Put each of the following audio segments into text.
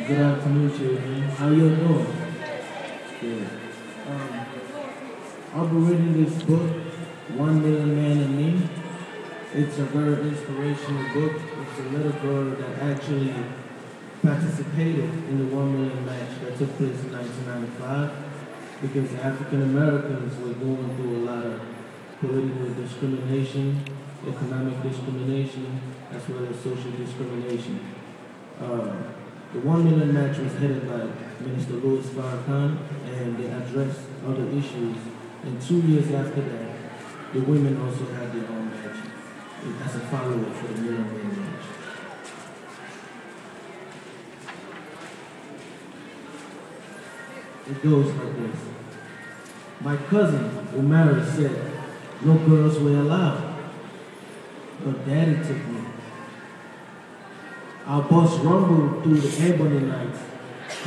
Good afternoon, children. How you doing? Good. Um, I'll be reading this book, One Million Man and Me. It's a very inspirational book. It's a little girl that actually participated in the 1 million match that took place in 1995 because African Americans were going through a lot of political discrimination, economic discrimination, as well as social discrimination. The 1 million match was headed by Minister Louis Farrakhan, and they addressed other issues. And 2 years after that, the women also had their own match as a follow-up for the million match. It goes like this. My cousin, who married, said, no girls were allowed, but daddy took me. Our bus rumbled through the ebony night,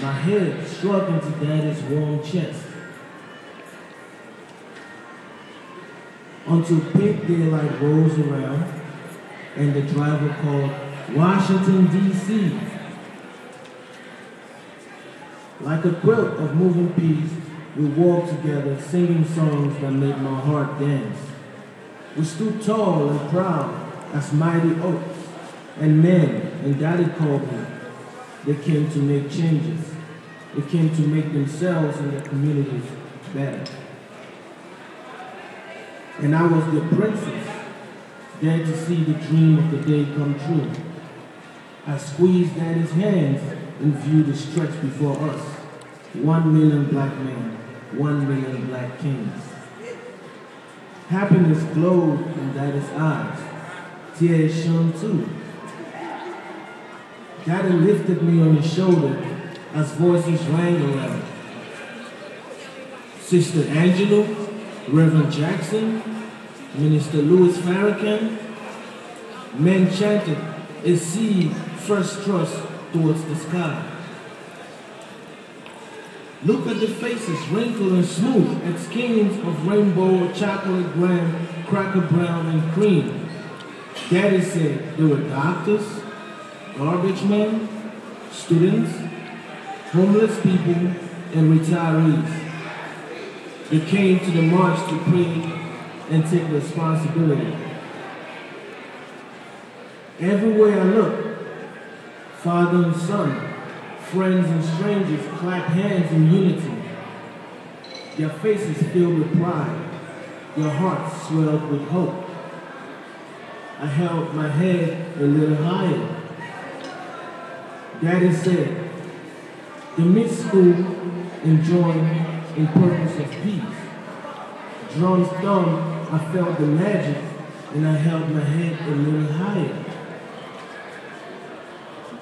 my head struck into daddy's warm chest. Until pink daylight rolls around and the driver called Washington, D.C. Like a quilt of moving peas, we walked together singing songs that made my heart dance. We stood tall and proud as mighty oaks, and men, and daddy called me. They came to make changes. They came to make themselves and their communities better. And I was the princess, there to see the dream of the day come true. I squeezed daddy's hands and viewed the stretch before us. 1 million black men, 1 million black kings. Happiness glowed in daddy's eyes. Tears shone too. Daddy lifted me on his shoulder as voices rang around. Sister Angela, Reverend Jackson, Minister Louis Farrakhan. Men chanted a seed first thrust towards the sky. Look at the faces, wrinkled and smooth, at skins of rainbow, chocolate graham, cracker brown, and cream. Daddy said there were doctors, garbage men, students, homeless people, and retirees. They came to the march to pray and take responsibility. Everywhere I look, father and son, friends and strangers clap hands in unity. Their faces filled with pride, their hearts swelled with hope. I held my head a little higher. Daddy said, the mid-school and join in purpose of peace. Drum's thumb, I felt the magic, and I held my head a little higher.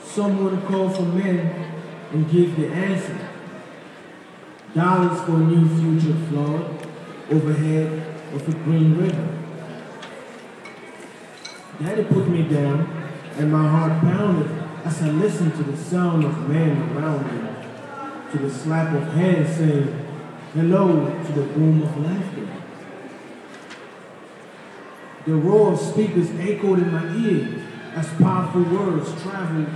Someone called for men and gave the answer. Dollars for a new future flowed overhead of a green river. Daddy put me down, and my heart pounded as I listened to the sound of men around me, to the slap of hands saying hello to the boom of laughter. The roar of speakers echoed in my ear as powerful words traveled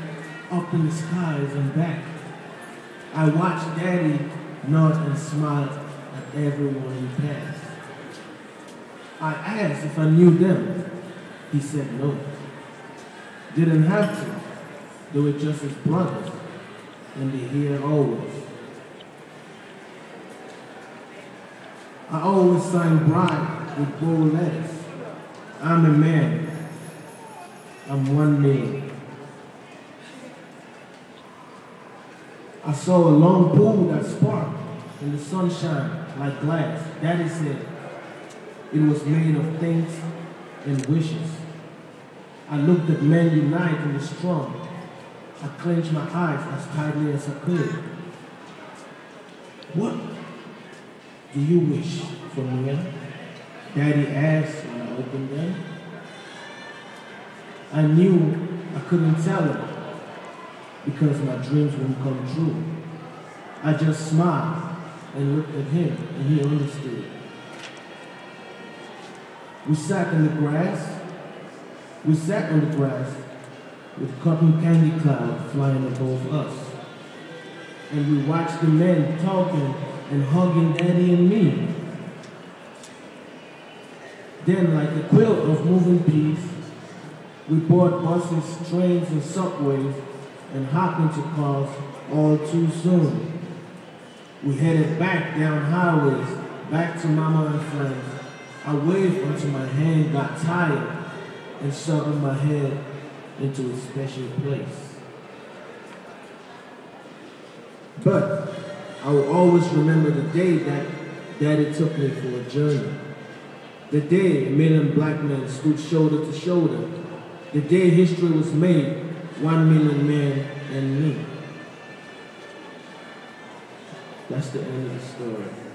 up in the skies and back. I watched Daddy nod and smile at everyone he passed. I asked if I knew them. He said no. Didn't have to. They were just his brothers, and they're here always. I always sign bright with bold letters. I'm a man. I'm 1 million. I saw a long pool that sparkled in the sunshine like glass. Daddy said it was made of things and wishes. I looked at men unite in the strong. I clenched my eyes as tightly as I could. What do you wish for me? Daddy asked when I opened them. I knew I couldn't tell him because my dreams wouldn't come true. I just smiled and looked at him, and he understood. We sat on the grass with cotton candy cloud flying above us. and we watched the men talking and hugging Daddy and me. Then, like a quilt of moving piece, we board buses, trains, and subways and hop into cars all too soon. We headed back down highways, back to Mama and friends. I waved until my hand got tired and shoved my head into a special place. But I will always remember the day that Daddy took me for a journey. The day a million black men stood shoulder to shoulder. The day history was made, 1 million men and me. That's the end of the story.